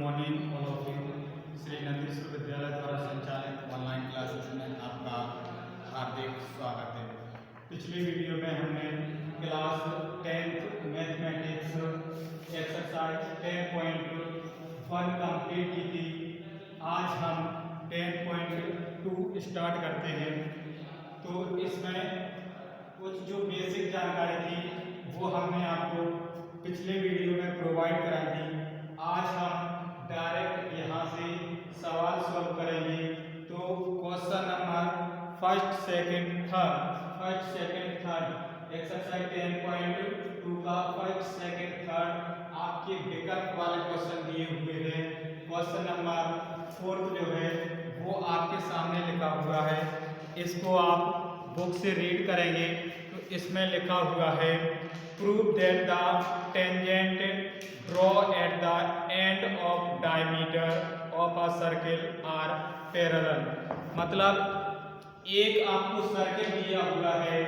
Morning all of you. Shri Nandi विश्वविद्यालय द्वारा संचालित ऑनलाइन क्लासेस में आपका हार्दिक स्वागत है। पिछली वीडियो में हमने class 10th mathematics exercise 10.1 complete की थी। आज हम 10.2 स्टार्ट करते हैं। तो इसमें कुछ जो बेसिक जानकारी थी वो हमने आपको पिछले वीडियो में प्रोवाइड कराई थी। आज हम डायरेक्ट यहाँ से सवाल सॉल्व करेंगे। तो question number first second third exercise 10.2 का फर्स्ट सेकंड थर्ड आपके विकल्प वाले क्वेश्चन दिए हुए हैं। क्वेश्चन नंबर 4 जो है वो आपके सामने लिखा हुआ है, इसको आप बुक से रीड करेंगे। तो इसमें लिखा हुआ है prove that the tangent draw at the end of diameter of a circle are parallel. मतलब एक आपको सर्किल दिया हुआ है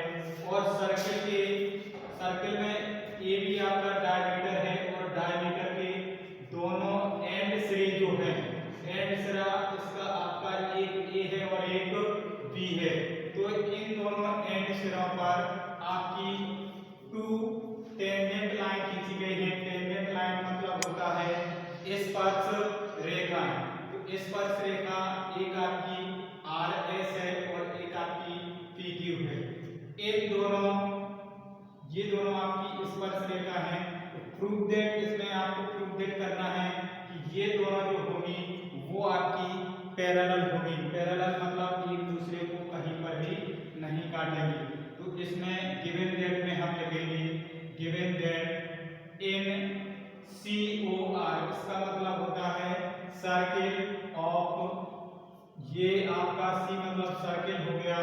और सर्किल में ए भी आपका डायमीटर है और डायमीटर के दोनों एंड सिरे जो है, एंड सिरा इसका आपका एक ए है और एक बी है। तो इन दोनों एंड सिरों पर आपकी टू टेंजेंट लाइन खींची गई है। टेंजेंट लाइन मतलब होता है स्पर्श रेखा। तो स्पर्श रेखा एक आपकी आर एस है और एक आपकी पी क्यू है। ये दोनों आपकी स्पर्श रेखा है। तो प्रूव दैट, इसमें आपको प्रूव दैट करना है कि ये दोनों जो होगी वो आपकी पैरेलल होगी। पैरेलल मतलब एक दूसरे को कहीं पर भी नहीं काटेंगे। तो इसमें गिवन दैट में हम लिखेंगे गिवन दैट इन COR, इसका मतलब होता है सर्किल ऑफ, ये आपका C मतलब सर्किल हो गया,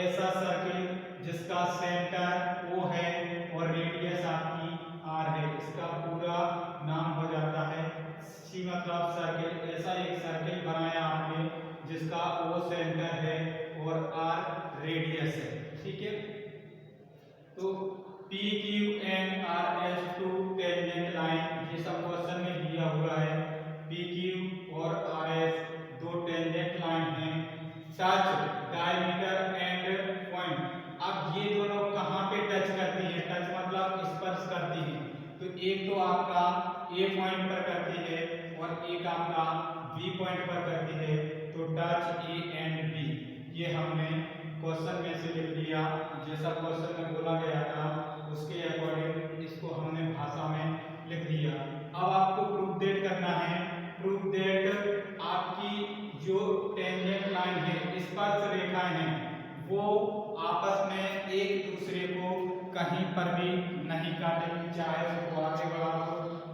ऐसा सर्किल जिसका सेंटर O है और रेडियस आपकी R है। इसका पूरा नाम हो जाता है C मतलब सर्किल। ऐसा एक सर्किल बनाया आपने जिसका O सेंटर है और R रेडियस है। ठीक है। तो PQN RS two tangent line, ये सब क्वेश्चन में दिया हुआ है। PQ और RS दो टेंजेंट लाइन हैं। टच डायमीटर एंड पॉइंट, अब ये दोनों कहाँ पे टच करती है? टच मतलब स्पर्श करती है। तो एक तो आपका A पॉइंट पर करती है और एक आपका B पॉइंट पर करती है। तो टच A एंड B, ये हमने क्वेश्चन में से लिख लिया। जैसा क्वेश्चन में बोला गया था उसके अकॉर्डिंग इसको हमने भाषा में लिख दिया। अब आपको प्रूफ दैट करना है। प्रूफ दैट आपकी जो टेंजेंट लाइन है, स्पर्श रेखाएं हैं, वो आपस में एक दूसरे को कहीं पर भी नहीं काटेंगे। चाहे उसको आगे बढ़ा लो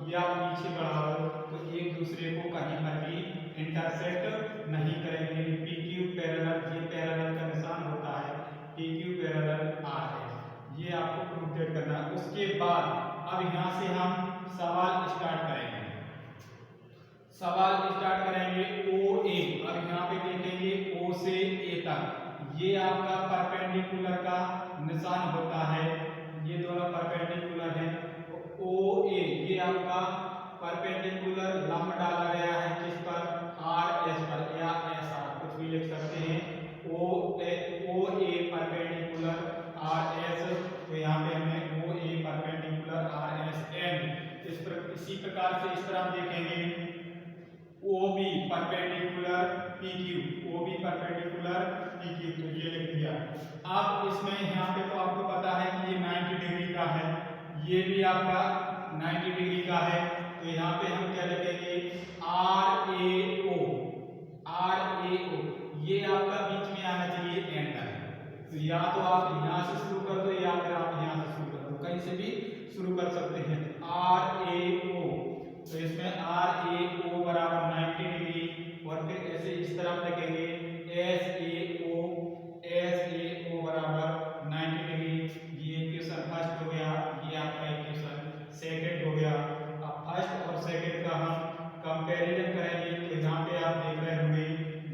या पीछे बढ़ा लो, तो एक दूसरे को कहीं पर भी इंटरसेक्ट नहीं करेंगे। PQ पैरेलल, ये पैरेलल का निशान होता है, PQ पैरेलल R है। ये आपको प्रूफ दैट करना है। उसके बाद अब यहाँ से हम सवाल स्टार्ट करेंगे। OA। अब यहाँ पे देखेंगे O से A तक, ये आपका परपेंडिकुलर का निशान होता है। ये दोनों परपेंडिकुलर हैं। OA ये आपका परपेंडिकुलर लंब डाला गया है किस पर? RS पर या ऐसा कुछ भी लिख सकते हैं। OA परपेंडिकुलर RS, तो यहाँ पे हमने OA परपेंडिकुलर RS एंड इसी प्रकार से इस तरह देखेंगे OB perpendicular PQ, OB perpendicular PQ, तो ये लिख दिया। अब इसमें यहाँ पे तो आपको पता है कि ये 90 डिग्री का है, ये भी आपका 90 डिग्री का है। तो यहाँ पे हम क्या लिखेंगे? RAO, ये आपका बीच में आना चाहिए एंगल। तो या तो आप यहाँ से शुरू कर दो या फिर आप यहाँ से शुरू कर दो, कहीं से भी शुरू कर सकते हैं। RAO, तो इसमें RAO बराबर 90 डिग्री और फिर ऐसे इस तरफ लिखेंगे SAO बराबर 90 डिग्री। ये इक्वेशन फर्स्ट हो गया, ये आपका इक्वेशन सेकंड हो गया। अब फर्स्ट और सेकंड का हम कंपैरिजन करेंगे। तो यहाँ पे आप देख रहे होंगे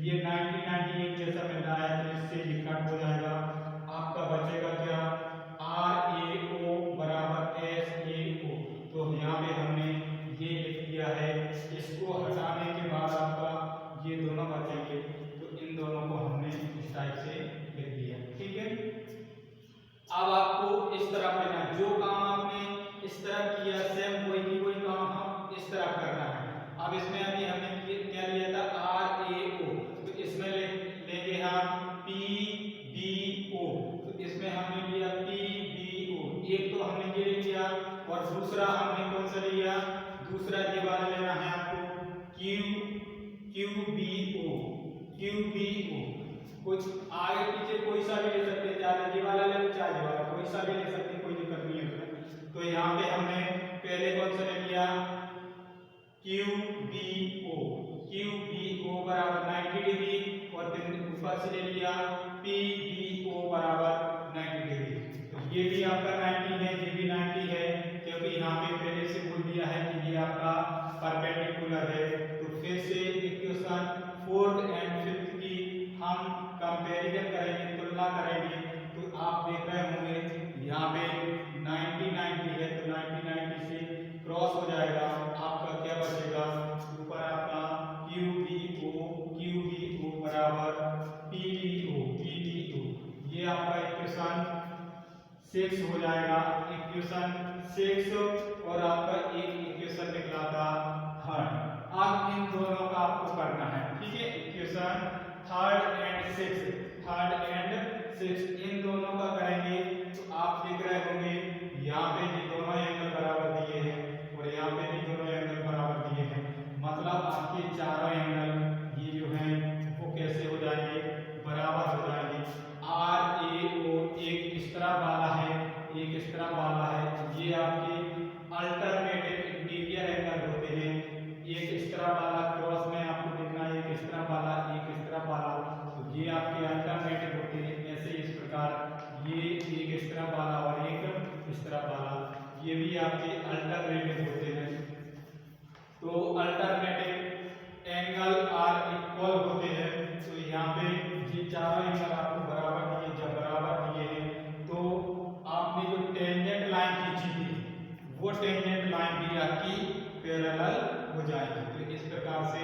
ये 90 एक जैसा मिल रहा है, तो इससे ये कट हो जाएगा। आपका बचेगा क्या? RAO बराबर SAO। तो यहाँ पे हमने ये लिख दिया है, इसको किया सेम वही की वही काम हम इस तरह करना है। अब इसमें अभी हमने क्या लिया था RAO, तो इसमें लेंगे हम PBO, तो इसमें हमने लिया PBO, एक तो हमने ये लिया और दूसरा हमने कौन सा लिया, दूसरा ये वाला लेना है आपको QBO। कुछ आगे पीछे कोई सा भी ले सकते हैं, चाहे ये वाला ले लो चाहे ये वाला, कोई सा भी ले सकते हैं, कोई दिक्कत नहीं है उसमें। तो यहाँ पे हमने पहले कौन सा ले लिया QBO बराबर 90 डिग्री और फिर ऊपर से ले लिया PBO बराबर 90 डिग्री। तो ये भी आपका 90 है, ये भी 90 है, क्योंकि यहाँ पे पहले से बोल दिया है कि ये आपका परपेंडिकुलर है। तो फिर से इक्वेशन 4th एंड 5th की हम कंपैरिजन करेंगे, तुलना करेंगे। तो आप देख रहे होंगे यहाँ पे 90 है, तो 90 से क्रॉस हो जाएगा, आपका क्या बचेगा, ऊपर आपका QBO बराबर PBO। ये आपका इक्वेशन 6 हो जाएगा, इक्वेशन 6, और आपका एक इक्वेशन निकला था 3rd। अब इन दोनों का आपको करना है, ठीक है, इक्वेशन 3rd एंड 6 इन दोनों का करेंगे। तो आप देख रहे होंगे यहाँ पे भी दोनों एंगल बराबर दिए हैं और यहाँ पे भी दोनों एंगल बराबर दिए हैं, मतलब आपके चारों एंगल ये जो है वो कैसे हो जाएंगे, बराबर हो जाएंगे। RAO एक इस तरह वाला है, एक इस तरह वाला है, ये आपके अल्टरनेटिव इंटीरियर एंगल होते हैं। एक इस तरह वाला क्रॉस में आपको देखना है, एक इस तरह वाला, एक इस तरह वाला, तो ये आपके अल्टरनेटिव होते हैं। ऐसे इस प्रकार ये एक इस तरह वाला और एक इस तरह वाला, ये भी आपके अल्टरनेटिव होते हैं। तो अल्टरनेटिव एंगल आर इक्वल होते हैं। तो यहाँ पे ये चारों एंगल आपको बराबर दिए, जब बराबर दिए हैं तो आपने जो टेंजेंट लाइन खींची थी वो टेंजेंट लाइन भी आपकी पैरेलल हो जाएगी। तो इस प्रकार से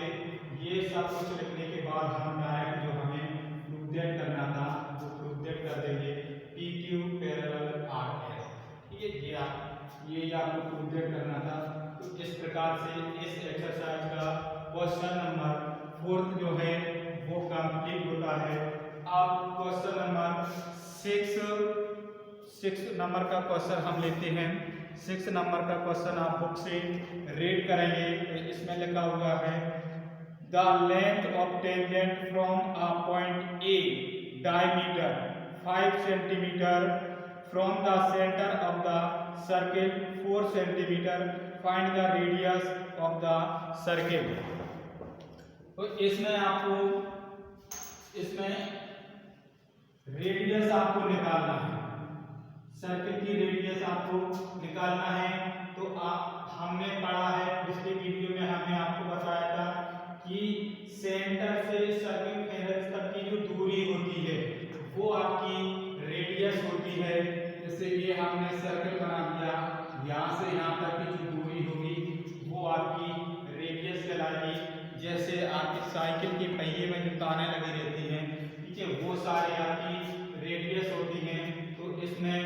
ये सब कुछ लिखने के बाद हम डायरेक्ट जो हमें प्रूव करना था वो प्रूव कर देंगे, PQ पैरेलल RS, ठीक है, ये आपको प्रूव करना था। तो इस प्रकार से इस एक्सरसाइज का क्वेश्चन नंबर 4th जो है वो कंप्लीट होता है। अब क्वेश्चन नंबर 6 नंबर का क्वेश्चन हम लेते हैं। 6 नंबर का क्वेश्चन आप बुक से रीड करेंगे। इसमें लिखा हुआ है the length of tangent from a point A diameter 5 centimeter from the center of the circle 4 centimeter, find the radius of the circle। तो इसमें रेडियस आपको निकालना है, सर्किल की रेडियस आपको निकालना है। तो हमने पढ़ा है पिछले वीडियो में, हमने आपको बताया था कि सेंटर से सर्कमफेरेंस तक की जो दूरी होती है वो आपकी रेडियस होती है। जैसे ये हमने सर्कल बना दिया, यहाँ से यहाँ तक की जो दूरी होगी वो आपकी रेडियस कहलाएगी। जैसे आपकी साइकिल के पहिए में जो ताने लगी रहती हैं, ठीक है, वो सारी आपकी रेडियस होती हैं। तो इसमें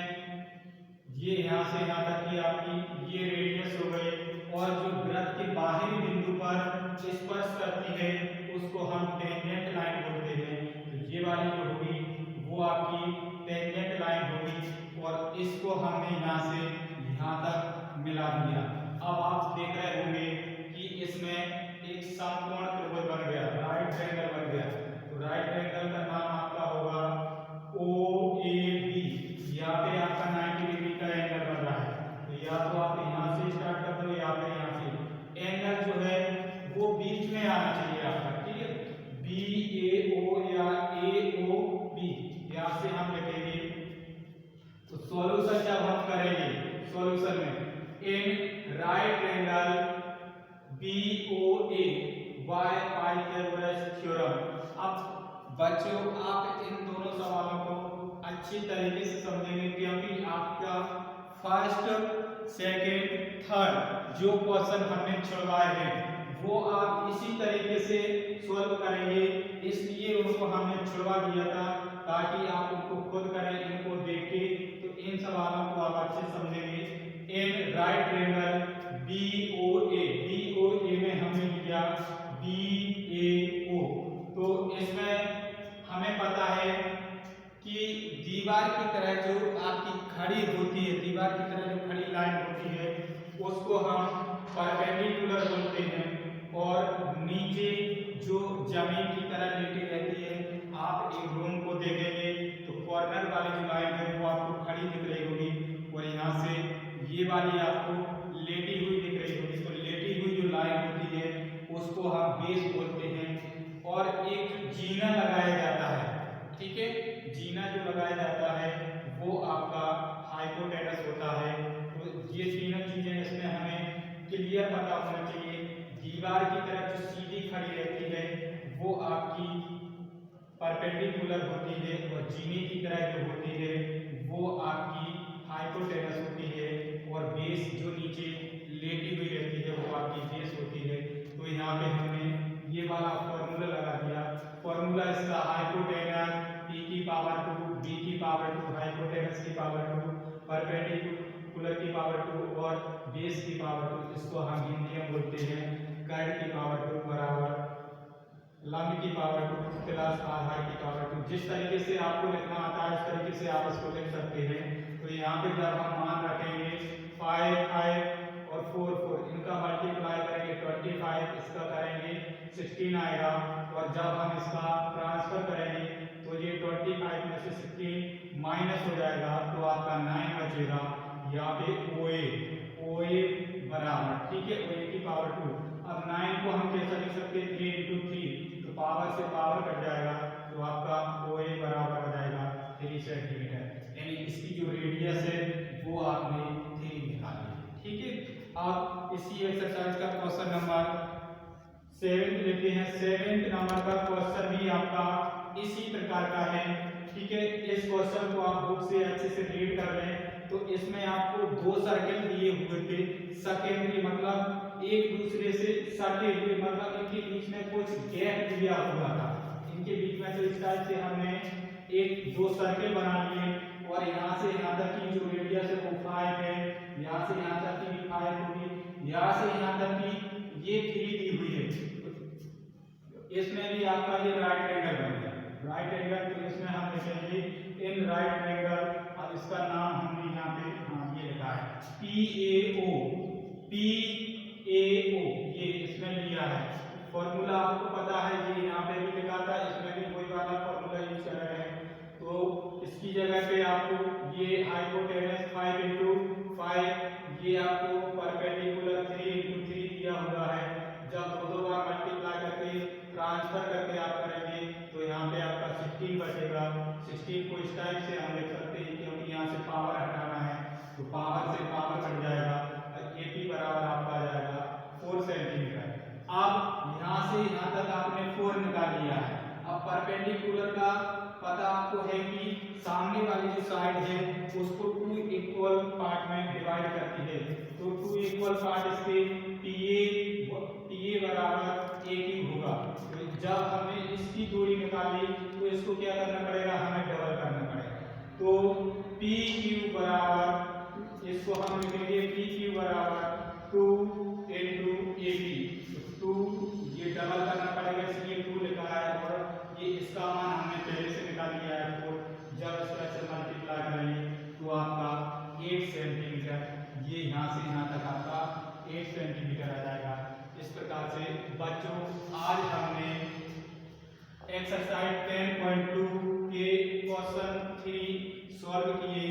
ये यहाँ से यहाँ तक की आपकी ये रेडियस हो गई, और जो वृत्त के बाहरी बिंदु पर स्पर्श करती है उसको हम टेंजेंट लाइन बोलते हैं। तो ये वाली जो होगी वो आपकी टेंजेंट लाइन होगी, और इसको हमने यहाँ से यहाँ तक मिला दिया। अब आप देख रहे होंगे कि इसमें एक समकोण त्रिभुज बन गया, राइट ट्रायंगल बन गया। तो राइट ट्रायंगल का नाम आपका होगा OAB। यहाँ पे आपका 90 डिग्री का एंगल बन रहा है। तो या तो आप यहाँ से स्टार्ट कर दो या फिर यहाँ से, एंगल जो है वो बीच में आना चाहिए आपका, ठीक है, BAO या AOB, यहाँ से हम लिखेंगे। तो सॉल्यूशन जब हम करेंगे, सॉल्यूशन में in right angle BOA by Pythagoras theorem. अब बच्चों आप इन दोनों सवालों को अच्छी तरीके से समझेंगे, क्योंकि आपका फर्स्ट सेकंड थर्ड जो क्वेश्चन हमने छुड़वाए हैं वो आप इसी तरीके से सॉल्व करेंगे। इसलिए उनको हमने छुड़वा दिया था ताकि आप उनको खुद करें, इनको देख के। तो इन सवालों को आप अच्छे समझेंगे। इन राइट ट्रायंगल BOA में हमने लिया BAO। तो इसमें हमें पता है कि दीवार की तरह जो आपकी खड़ी होती है, दीवार की तरह जो खड़ी लाइन होती है उसको हम परपेंडिकुलर बोलते हैं, और नीचे जो जमीन की तरह लेटी रहती है, आप एक रूम को देखेंगे तो कॉर्नर वाली जो लाइन है वो आपको खड़ी दिख रही होगी, और यहाँ से ये वाली आपको लेटी हुई दिख रही होगी। तो लेटी हुई जो लाइन होती है उसको हम बेस बोलते हैं। और एक जीना लगाया जाता है, ठीक है, जीना जो लगाया जाता है वो आपका हाइपोटेनस होता है। तो ये तीनों चीजें इसमें हमें क्लियर पता होना चाहिए। दीवार की तरफ जो सीधी खड़ी रहती है वो आपकी परपेंडिकुलर होती है, और जीने की तरह जो होती है वो आपकी हाइपोटेनस होती है, और बेस जो नीचे लेटी हुई रहती है वो आपकी बेस होती है। तो यहाँ पे हमने ये वाला फॉर्मूला लगा दिया। फॉर्मूला इसका हाइपोटेनस P की पावर 2, B की पावर 2, हाइपोटेनस की पावर 2, परपेंडिकुलर की पावर 2 और बेस की पावर 2। इसको हम हिंदी में बोलते हैं कर्ड की पावर 2 बराबर लंब की पावर 2 प्लस आधार की पावर 2। जिस तरीके से आपको लिखना आता है उस तरीके से आप इसको लिख सकते हैं। तो यहाँ पे जब हम मान रखेंगे 5 5 और 4 4, इनका मल्टीप्लाई करेंगे 25, इसका करेंगे 16 आएगा, और जब हम इसका ट्रांसफर करेंगे तो ये 25 में से 16 माइनस हो जाएगा तो आपका 9 बचेगा। यहाँ पे OA बराबर, ठीक है, OA की पावर 2। अब 9 को हम कैसे लिख सकते हैं, 3 into 3, तो पावर से पावर कट जाएगा तो आपका OA बराबर हो जाएगा 3 सेंटीमीटर, यानी इसकी जो रेडियस है वो आपने 3 निकाली है, ठीक है। आप इसी एक्सरसाइज का क्वेश्चन नंबर 7 लेते हैं। 7 नंबर का क्वेश्चन भी आपका इसी प्रकार का है, ठीक है। इस क्वेश्चन को आप बुक से अच्छे से रीड कर लें। तो इसमें आपको 2 सर्कल दिए हुए थे, सेकेंडरी मतलब एक दूसरे से सटे हुए, मतलब इनके बीच में कुछ गैप दिया हुआ था। इनके बीच में तो इस टाइप से हमने 2 सर्कल बना लिए, और यहाँ से यहाँ तक की जो रेडियस है वो 5 है, यहाँ से यहाँ तक की 5 होगी, यहाँ से यहाँ तक की ये 3 दी हुई है। इसमें भी आपका ये राइट एंगल बन गया, राइट एंगल। तो इसमें हम लिखेंगे इन राइट एंगल, अब इसका नाम हमने यहाँ पे ये लिखा है PAO, ये इसमें लिया है। फॉर्मूला आपको पता है, ये यहाँ पे भी लिखा था, इसमें भी वही वाला फॉर्मूला यूज कर रहे हैं। तो इसकी जगह पे आपको ये हाइपोटेनस 5 into 5, ये आपको परपेंडिकुलर 3 into 3 दिया हुआ है। जब 2 बार मल्टीप्लाई करके ट्रांसफर करके आप करेंगे तो यहाँ पे आपका 16 बचेगा। 16 को इस टाइप से हम लिख सकते हैं, क्योंकि यहाँ से पावर हटाना है तो पावर से पावर कट जाएगा, AP बराबर आपका आ जाएगा 4 सेंटीमीटर। अब यहाँ से यहाँ तक आपने 4 निकाल लिया है। अब परपेंडिकुलर का पता आपको है कि सामने वाली जो साइड है उसको 2 इक्वल पार्ट में डिवाइड करती है। तो 2 इक्वल पार्ट इसके PA बराबर A क्यूब होगा। तो जब हमने इसकी दूरी निकाली तो इसको क्या करना पड़ेगा, हमें डबल करना पड़ेगा। तो P क्यूब बराबर, इसको हम लिखेंगे P क्यूब बराबर 2 into AP। तो 2 ये डबल करना पड़ेगा, इसलिए 2 लिखा है, और ये इसका मान हमने पहले से निकाल लिया है 4। जब इसका से मल्टीप्लाई करेंगे तो आपका 8 सेंटीमीटर, ये यहाँ से यहाँ तक आपका 8 सेंटीमीटर आ जाएगा। इस प्रकार से बच्चों आज हमने एक्सरसाइज 10.2 के क्वेश्चन 3 सॉल्व किए।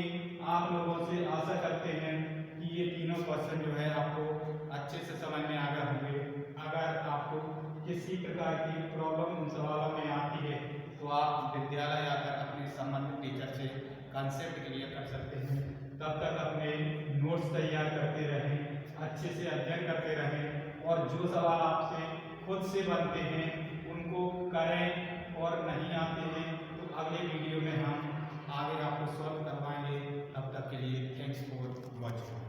आप लोगों से आशा करते हैं कि ये तीनों क्वेश्चन जो है आपको अच्छे से समझ में आ गए होंगे। अगर आपको किसी प्रकार की प्रॉब्लम इन सवालों में आती है तो आप विद्यालय आकर अपने संबंधित टीचर से कंसेप्ट क्लियर कर सकते हैं। तब तक अपने नोट्स तैयार करते रहें, अच्छे से अध्ययन करते रहें, और जो सवाल आपसे खुद से बनते हैं उनको करें, और नहीं आते हैं तो अगले वीडियो में हम आगे आपको सॉल्व करवाएंगे। तब तक के लिए थैंक्स फॉर वॉचिंग।